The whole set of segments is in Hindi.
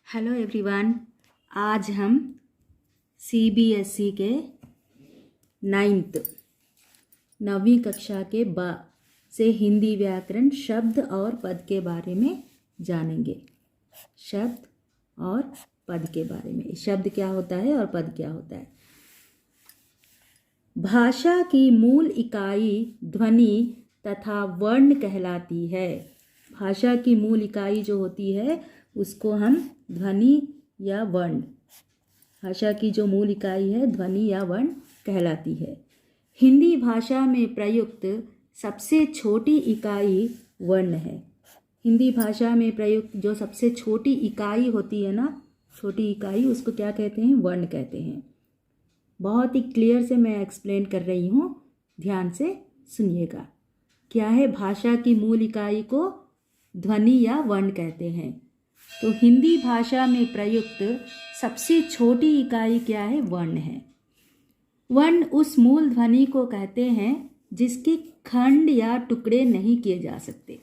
Hello everyone. आज हम सीबीएसई के नवीं कक्षा के बा से हिंदी व्याकरण शब्द और पद के बारे में जानेंगे। शब्द और पद के बारे में, शब्द क्या होता है और पद क्या होता है। भाषा की मूल इकाई ध्वनि तथा वर्ण कहलाती है। भाषा की मूल इकाई जो होती है उसको हम ध्वनि या वर्ण, भाषा की जो मूल इकाई है ध्वनि या वर्ण कहलाती है। हिंदी भाषा में प्रयुक्त सबसे छोटी इकाई वर्ण है। हिंदी भाषा में प्रयुक्त जो सबसे छोटी इकाई होती है ना, छोटी इकाई, उसको क्या कहते हैं? वर्ण कहते हैं। बहुत ही क्लियर से मैं एक्सप्लेन कर रही हूँ, ध्यान से सुनिएगा। क्या है? भाषा की मूल इकाई को ध्वनि या वर्ण कहते हैं। तो हिंदी भाषा में प्रयुक्त सबसे छोटी इकाई क्या है? वर्ण है। वर्ण उस मूल ध्वनि को कहते हैं जिसके खंड या टुकड़े नहीं किए जा सकते,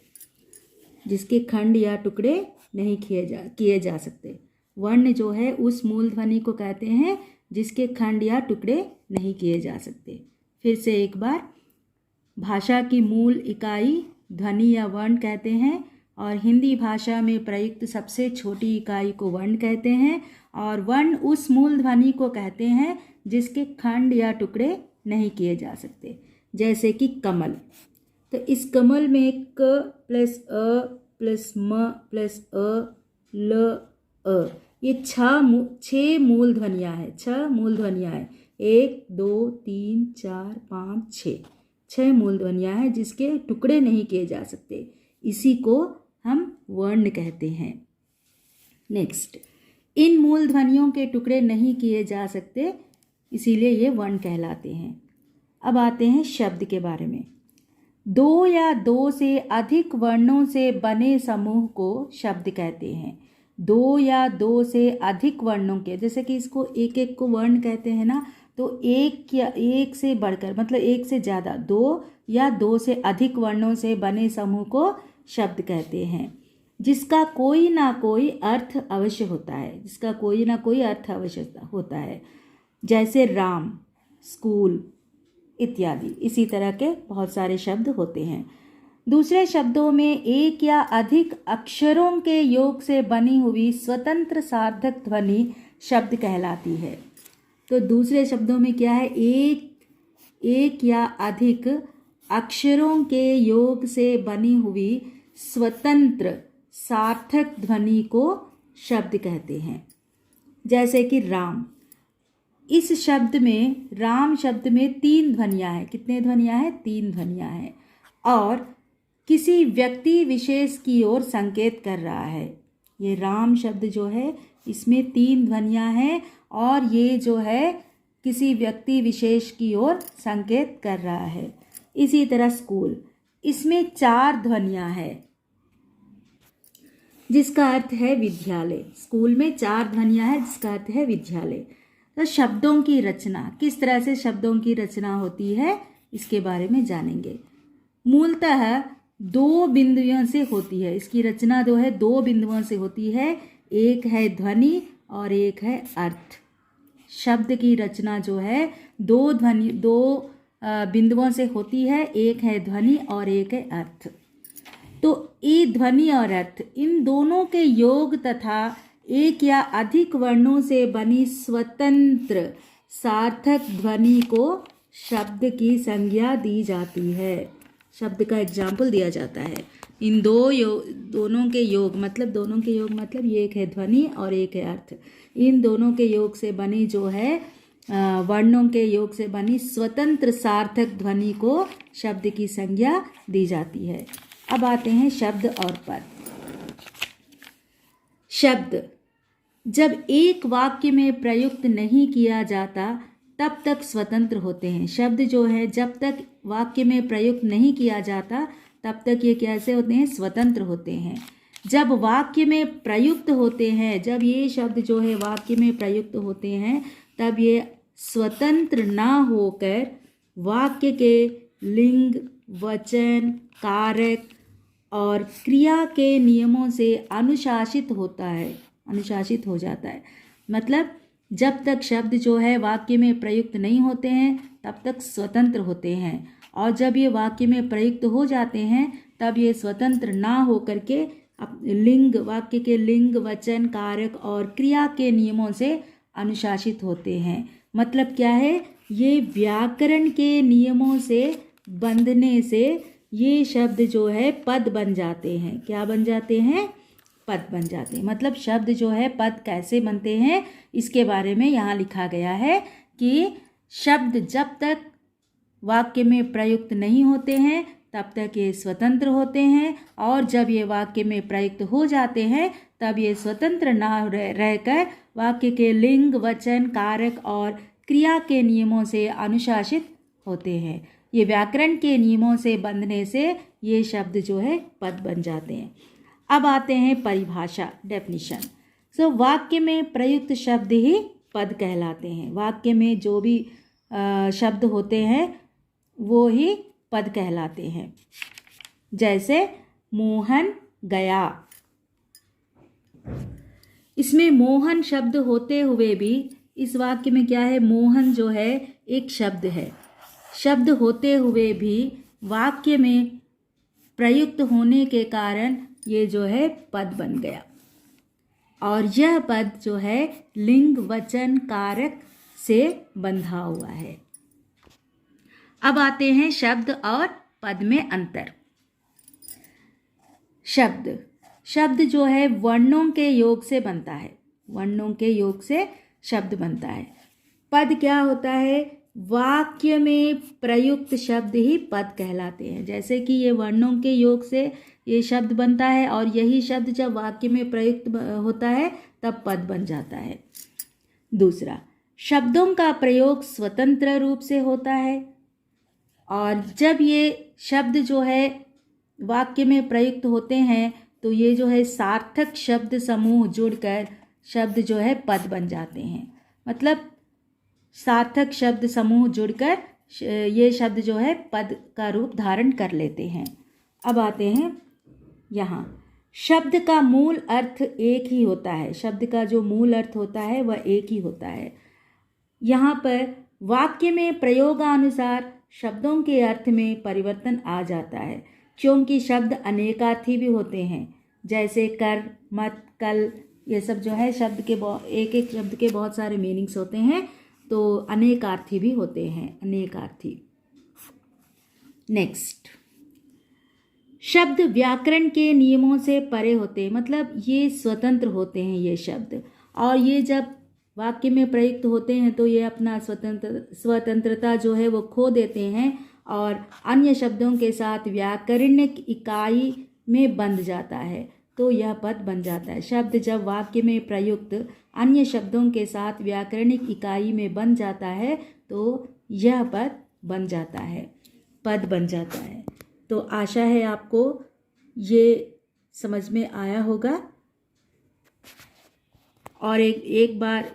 जिसके खंड या टुकड़े नहीं किए जा सकते। वर्ण जो है उस मूल ध्वनि को कहते हैं जिसके खंड या टुकड़े नहीं किए जा सकते। फिर से एक बार, भाषा की मूल इकाई ध्वनि या वर्ण कहते हैं और हिंदी भाषा में प्रयुक्त सबसे छोटी इकाई को वर्ण कहते हैं, और वर्ण उस मूल ध्वनि को कहते हैं जिसके खंड या टुकड़े नहीं किए जा सकते। जैसे कि कमल, तो इस कमल में क प्लस अ प्लस म प्लस अ ल अ, ये छह मूल ध्वनियाँ हैं। 6 मूल ध्वनियाँ हैं। 1 2 3 4 5 6 मूल ध्वनियाँ हैं जिसके टुकड़े नहीं किए जा सकते। इसी को हम वर्ण कहते हैं। नेक्स्ट, इन मूल ध्वनियों के टुकड़े नहीं किए जा सकते, इसीलिए ये वर्ण कहलाते हैं। अब आते हैं शब्द के बारे में। 2 या 2 से अधिक वर्णों से बने समूह को शब्द कहते हैं। 2 या 2 से अधिक वर्णों के, जैसे कि इसको एक एक को वर्ण कहते हैं ना, तो एक या एक से बढ़कर, मतलब एक से ज़्यादा, 2 या 2 से अधिक वर्णों से बने समूह को शब्द कहते हैं, जिसका कोई ना कोई अर्थ अवश्य होता है, जिसका कोई ना कोई अर्थ अवश्य होता है। जैसे राम, स्कूल इत्यादि। इसी तरह के बहुत सारे शब्द होते हैं। दूसरे शब्दों में एक या अधिक अक्षरों के योग से बनी हुई स्वतंत्र सार्थक ध्वनि शब्द कहलाती है। तो दूसरे शब्दों में क्या है? एक या अधिक अक्षरों के योग से बनी हुई स्वतंत्र सार्थक ध्वनि को शब्द कहते हैं। जैसे कि राम, इस शब्द में, राम शब्द में 3 ध्वनियाँ हैं। कितने ध्वनियाँ हैं? 3 ध्वनियाँ हैं, और किसी व्यक्ति विशेष की ओर संकेत कर रहा है। ये राम शब्द जो है इसमें 3 ध्वनियाँ हैं और ये जो है किसी व्यक्ति विशेष की ओर संकेत कर रहा है। इसी तरह स्कूल, इसमें 4 ध्वनियाँ हैं जिसका अर्थ है विद्यालय। स्कूल में 4 ध्वनियाँ हैं जिसका अर्थ है विद्यालय। तो शब्दों की रचना, किस तरह से शब्दों की रचना होती है, इसके बारे में जानेंगे। मूलतः 2 बिंदुओं से होती है। इसकी रचना जो है 2 बिंदुओं से होती है। एक है ध्वनि और एक है अर्थ। शब्द की रचना जो है 2 बिंदुओं से होती है। एक है ध्वनि और एक है अर्थ। तो ये ध्वनि और अर्थ, इन दोनों के योग तथा एक या अधिक वर्णों से बनी स्वतंत्र सार्थक ध्वनि को शब्द की संज्ञा दी जाती है। शब्द का एग्जाम्पल दिया जाता है। इन दोनों के योग मतलब ये एक है ध्वनि और एक है अर्थ। इन दोनों के योग से बनी जो है वर्णों के योग से बनी स्वतंत्र सार्थक ध्वनि को शब्द की संज्ञा दी जाती है। अब आते हैं शब्द और पद। शब्द जब एक वाक्य में प्रयुक्त नहीं किया जाता तब तक स्वतंत्र होते हैं। शब्द जो है जब तक वाक्य में प्रयुक्त नहीं किया जाता तब तक ये कैसे होते हैं? स्वतंत्र होते हैं। जब वाक्य में प्रयुक्त होते हैं, जब ये शब्द जो है वाक्य में प्रयुक्त होते हैं, तब ये स्वतंत्र ना होकर वाक्य के लिंग, वचन, कारक और क्रिया के नियमों से अनुशासित होता है। अनुशासित हो जाता है। मतलब जब तक शब्द जो है वाक्य में प्रयुक्त नहीं होते हैं तब तक स्वतंत्र होते हैं, और जब ये वाक्य में प्रयुक्त हो जाते हैं तब ये स्वतंत्र ना हो करके लिंग, वाक्य के लिंग, वचन, कारक और क्रिया के नियमों से अनुशासित होते हैं। मतलब क्या है, ये व्याकरण के नियमों से बंधने से ये शब्द जो है पद बन जाते हैं। क्या बन जाते हैं? पद बन जाते हैं। मतलब शब्द जो है पद कैसे बनते हैं इसके बारे में यहाँ लिखा गया है कि शब्द जब तक वाक्य में प्रयुक्त नहीं होते हैं तब तक ये स्वतंत्र होते हैं, और जब ये वाक्य में प्रयुक्त हो जाते हैं तब ये स्वतंत्र ना रहकर वाक्य के लिंग, वचन, कारक और क्रिया के नियमों से अनुशासित होते हैं। ये व्याकरण के नियमों से बंधने से ये शब्द जो है पद बन जाते हैं। अब आते हैं परिभाषा, डेफिनिशन। सो वाक्य में प्रयुक्त शब्द ही पद कहलाते हैं। वाक्य में जो भी शब्द होते हैं वो ही पद कहलाते हैं। जैसे मोहन गया, इसमें मोहन शब्द होते हुए भी इस वाक्य में क्या है, मोहन जो है एक शब्द है। शब्द होते हुए भी वाक्य में प्रयुक्त होने के कारण ये जो है पद बन गया, और यह पद जो है लिंग, वचन, कारक से बंधा हुआ है। अब आते हैं शब्द और पद में अंतर। शब्द जो है वर्णों के योग से बनता है। वर्णों के योग से शब्द बनता है। पद क्या होता है, वाक्य में प्रयुक्त शब्द ही पद कहलाते हैं। जैसे कि ये वर्णों के योग से ये शब्द बनता है, और यही शब्द जब वाक्य में प्रयुक्त होता है तब पद बन जाता है। दूसरा, शब्दों का प्रयोग स्वतंत्र रूप से होता है, और जब ये शब्द जो है वाक्य में प्रयुक्त होते हैं तो ये जो है सार्थक शब्द समूह जुड़कर शब्द जो है पद बन जाते हैं। मतलब सार्थक शब्द समूह जुड़कर ये शब्द जो है पद का रूप धारण कर लेते हैं। अब आते हैं यहाँ, शब्द का मूल अर्थ एक ही होता है। शब्द का जो मूल अर्थ होता है वह एक ही होता है। यहाँ पर वाक्य में प्रयोगानुसार शब्दों के अर्थ में परिवर्तन आ जाता है, क्योंकि शब्द अनेकार्थी भी होते हैं। जैसे कर, मत, कल, ये सब जो है शब्द के एक एक शब्द के बहुत सारे मीनिंग्स होते हैं, तो अनेकार्थी भी होते हैं, अनेकार्थी। नेक्स्ट, शब्द व्याकरण के नियमों से परे होते हैं। मतलब ये स्वतंत्र होते हैं ये शब्द, और ये जब वाक्य में प्रयुक्त होते हैं तो ये अपना स्वतंत्रता जो है वो खो देते हैं, और अन्य शब्दों के साथ व्याकरणिक इकाई में बंध जाता है, तो यह पद बन जाता है। शब्द जब वाक्य में प्रयुक्त अन्य शब्दों के साथ व्याकरणिक इकाई में बन जाता है तो यह पद बन जाता है, पद बन जाता है। तो आशा है आपको ये समझ में आया होगा, और एक बार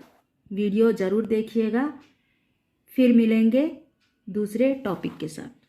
वीडियो ज़रूर देखिएगा। फिर मिलेंगे दूसरे टॉपिक के साथ।